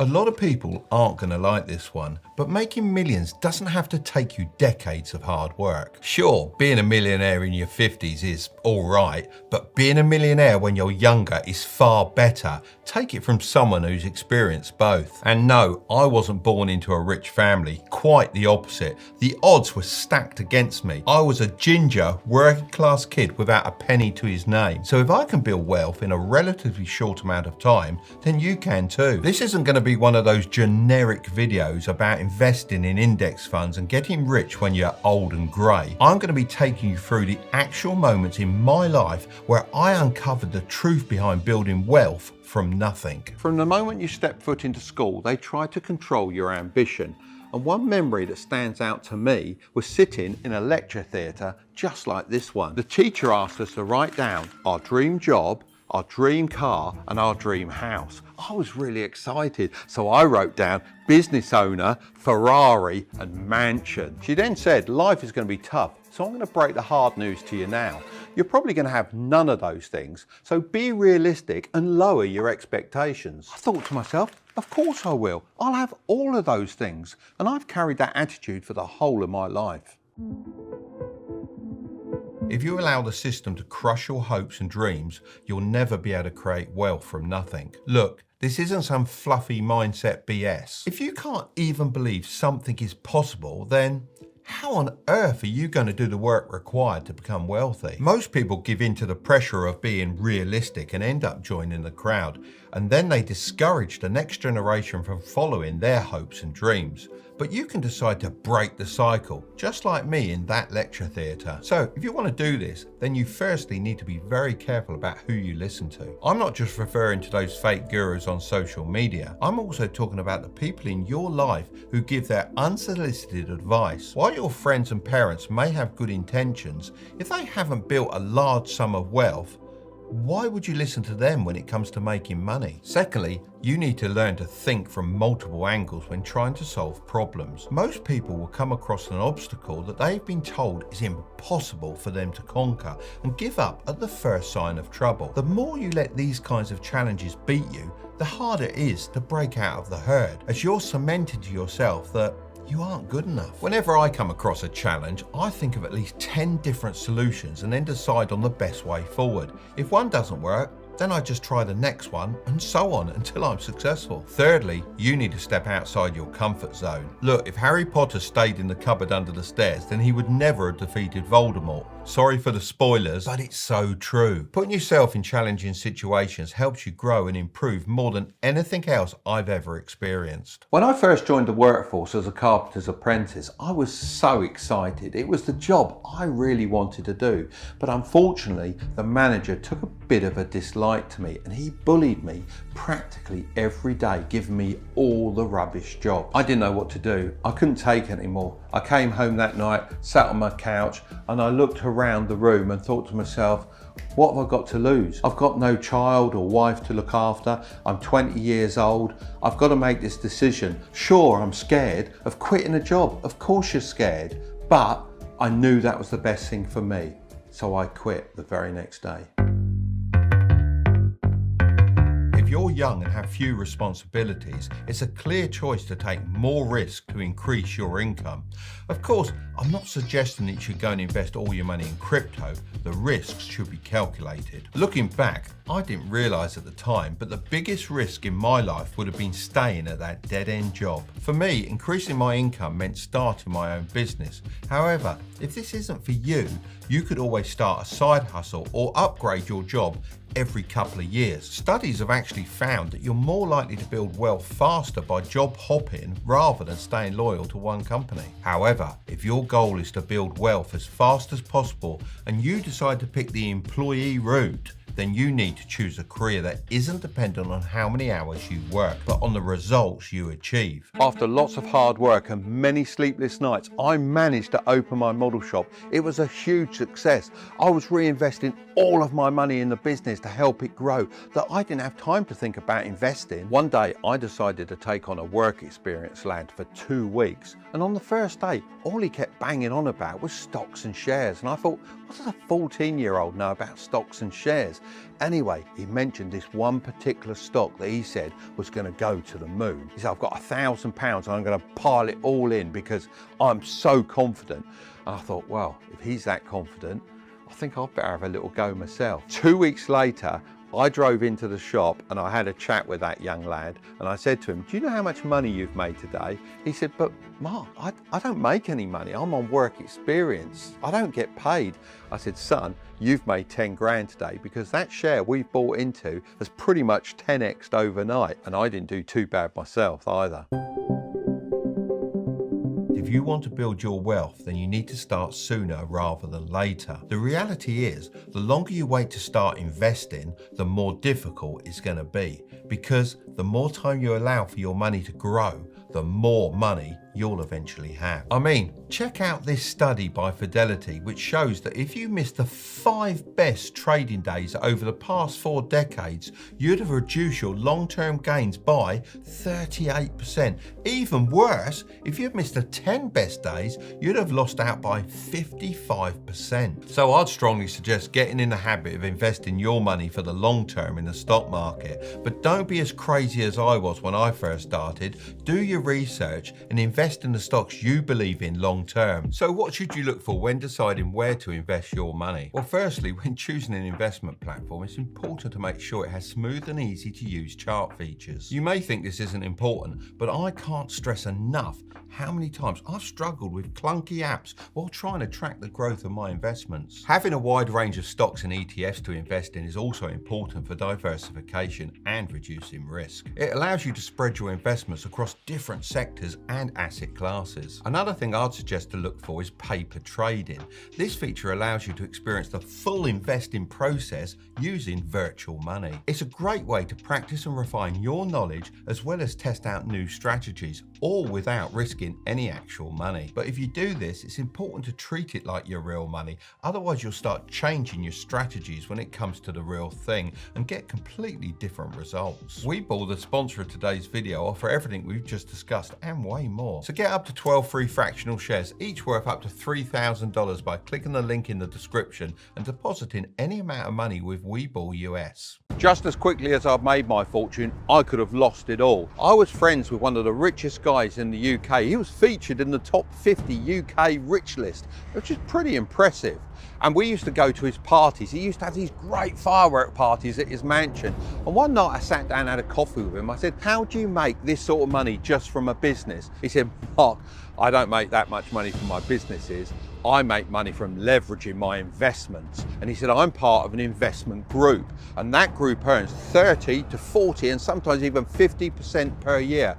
A lot of people aren't going to like this one, but making millions doesn't have to take you decades of hard work. Sure, being a millionaire in your 50s is alright, but being a millionaire when you're younger is far better. Take it from someone who's experienced both. And no, I wasn't born into a rich family, quite the opposite. The odds were stacked against me. I was a ginger, working class kid without a penny to his name. So if I can build wealth in a relatively short amount of time, then you can too. This isn't going to be one of those generic videos about investing in index funds and getting rich when you're old and grey. I'm going to be taking you through the actual moments in my life where I uncovered the truth behind building wealth from nothing. From the moment you step foot into school, they try to control your ambition. And one memory that stands out to me was sitting in a lecture theatre just like this one. The teacher asked us to write down our dream job, our dream car and our dream house. I was really excited, so I wrote down business owner, Ferrari and mansion. She then said life is going to be tough, so I'm going to break the hard news to you now. You're probably going to have none of those things, so be realistic and lower your expectations. I thought to myself, of course I will. I'll have all of those things, and I've carried that attitude for the whole of my life. If you allow the system to crush your hopes and dreams, you'll never be able to create wealth from nothing. Look, this isn't some fluffy mindset BS. If you can't even believe something is possible, then how on earth are you going to do the work required to become wealthy? Most people give in to the pressure of being realistic and end up joining the crowd, and then they discourage the next generation from following their hopes and dreams. But you can decide to break the cycle, just like me in that lecture theatre. So if you want to do this, then you firstly need to be very careful about who you listen to. I'm not just referring to those fake gurus on social media. I'm also talking about the people in your life who give their unsolicited advice. While your friends and parents may have good intentions, if they haven't built a large sum of wealth, why would you listen to them when it comes to making money? Secondly, you need to learn to think from multiple angles when trying to solve problems. Most people will come across an obstacle that they've been told is impossible for them to conquer and give up at the first sign of trouble. The more you let these kinds of challenges beat you, the harder it is to break out of the herd, as you're cementing to yourself that you aren't good enough. Whenever I come across a challenge, I think of at least 10 different solutions and then decide on the best way forward. If one doesn't work, then I just try the next one and so on until I'm successful. Thirdly, you need to step outside your comfort zone. Look, if Harry Potter stayed in the cupboard under the stairs, then he would never have defeated Voldemort. Sorry for the spoilers, but it's so true. Putting yourself in challenging situations helps you grow and improve more than anything else I've ever experienced. When I first joined the workforce as a carpenter's apprentice, I was so excited. It was the job I really wanted to do. But unfortunately, the manager took a bit of a dislike to me and he bullied me practically every day, giving me all the rubbish jobs. I didn't know what to do. I couldn't take it anymore. I came home that night, sat on my couch, and I looked around the room and thought to myself, what have I got to lose? I've got no child or wife to look after. I'm 20 years old. I've got to make this decision. Sure, I'm scared of quitting a job. Of course you're scared. But I knew that was the best thing for me. So I quit the very next day. If you're young and have few responsibilities, it's a clear choice to take more risk to increase your income. Of course, I'm not suggesting that you should go and invest all your money in crypto. The risks should be calculated. Looking back, I didn't realise at the time, but the biggest risk in my life would have been staying at that dead-end job. For me, increasing my income meant starting my own business. However, if this isn't for you, you could always start a side hustle or upgrade your job every couple of years. Studies have actually found that you're more likely to build wealth faster by job hopping rather than staying loyal to one company. However, if your goal is to build wealth as fast as possible and you decide to pick the employee route, then you need to choose a career that isn't dependent on how many hours you work, but on the results you achieve. After lots of hard work and many sleepless nights, I managed to open my model shop. It was a huge success. I was reinvesting all of my money in the business to help it grow that I didn't have time to think about investing. One day I decided to take on a work experience lad for 2 weeks, and on the first day all he kept banging on about was stocks and shares, and I thought, what does a 14-year-old know about stocks and shares? Anyway, he mentioned this one particular stock that he said was going to go to the moon. He said, I've got £1,000 and I'm going to pile it all in because I'm so confident. And I thought, well, if he's that confident, I think I'd better have a little go myself. 2 weeks later, I drove into the shop and I had a chat with that young lad, and I said to him, do you know how much money you've made today? He said, but Mark, I don't make any money. I'm on work experience. I don't get paid. I said, son, you've made 10 grand today because that share we've bought into has pretty much 10x'd overnight, and I didn't do too bad myself either. If you want to build your wealth, then you need to start sooner rather than later. The reality is, the longer you wait to start investing, the more difficult it's going to be, because the more time you allow for your money to grow, the more money you'll eventually have. I mean, check out this study by Fidelity, which shows that if you missed the 5 best trading days over the past 4 decades, you'd have reduced your long-term gains by 38%. Even worse, if you'd missed the 10 best days, you'd have lost out by 55%. So I'd strongly suggest getting in the habit of investing your money for the long term in the stock market. But don't be as crazy as I was when I first started. Do your research and invest in the stocks you believe in long term. So what should you look for when deciding where to invest your money? Well, firstly, when choosing an investment platform, it's important to make sure it has smooth and easy to use chart features. You may think this isn't important, but I can't stress enough how many times I've struggled with clunky apps while trying to track the growth of my investments. Having a wide range of stocks and ETFs to invest in is also important for diversification and reducing risk. It allows you to spread your investments across different sectors and asset classes. Another thing I'd suggest to look for is paper trading. This feature allows you to experience the full investing process using virtual money. It's a great way to practice and refine your knowledge as well as test out new strategies, all without risking any actual money. But if you do this, it's important to treat it like your real money. Otherwise, you'll start changing your strategies when it comes to the real thing and get completely different results. Webull, the sponsor of today's video, offer everything we've just discussed and way more. So get up to 12 free fractional shares, each worth up to $3,000 by clicking the link in the description and depositing any amount of money with Webull US. Just as quickly as I've made my fortune, I could have lost it all. I was friends with one of the richest guys in the UK. He was featured in the top 50 UK rich list, which is pretty impressive. And we used to go to his parties. He used to have these great firework parties at his mansion. And one night I sat down and had a coffee with him. I said, how do you make this sort of money just from a business? He said, Mark, I don't make that much money from my businesses. I make money from leveraging my investments. And he said, I'm part of an investment group, and that group earns 30 to 40 and sometimes even 50% per year.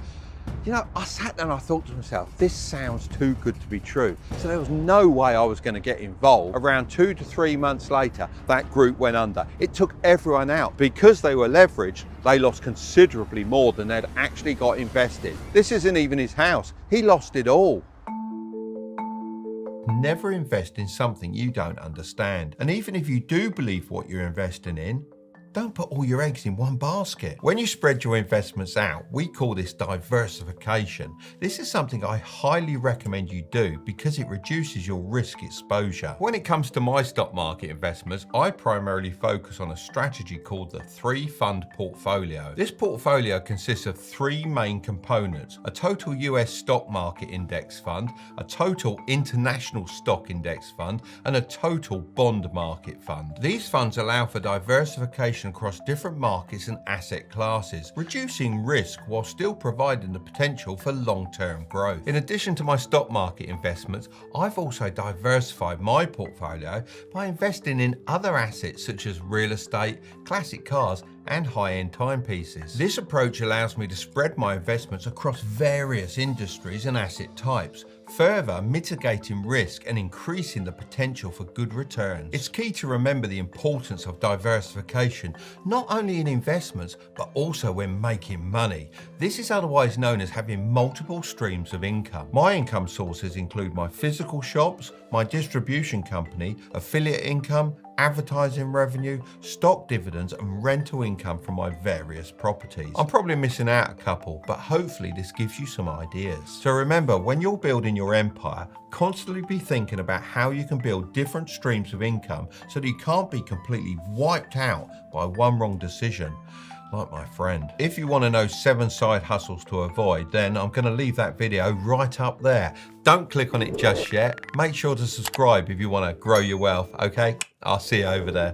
You know, I sat there and I thought to myself, this sounds too good to be true. So there was no way I was going to get involved. Around 2 to 3 months later, that group went under. It took everyone out. Because they were leveraged, they lost considerably more than they'd actually got invested. This isn't even his house. He lost it all. Never invest in something you don't understand. And even if you do believe what you're investing in, don't put all your eggs in one basket. When you spread your investments out, we call this diversification. This is something I highly recommend you do because it reduces your risk exposure. When it comes to my stock market investments, I primarily focus on a strategy called the 3-fund portfolio. This portfolio consists of 3 main components: a total US stock market index fund, a total international stock index fund, and a total bond market fund. These funds allow for diversification across different markets and asset classes, reducing risk while still providing the potential for long-term growth. In addition to my stock market investments, I've also diversified my portfolio by investing in other assets such as real estate, classic cars, and high-end timepieces. This approach allows me to spread my investments across various industries and asset types, further mitigating risk and increasing the potential for good returns. It's key to remember the importance of diversification, not only in investments, but also when making money. This is otherwise known as having multiple streams of income. My income sources include my physical shops, my distribution company, affiliate income, advertising revenue, stock dividends, and rental income from my various properties. I'm probably missing out a couple, but hopefully this gives you some ideas. So remember, when you're building your empire, constantly be thinking about how you can build different streams of income so that you can't be completely wiped out by one wrong decision. Like my friend. If you want to know 7 side hustles to avoid, then I'm going to leave that video right up there. Don't click on it just yet. Make sure to subscribe if you want to grow your wealth, okay? I'll see you over there.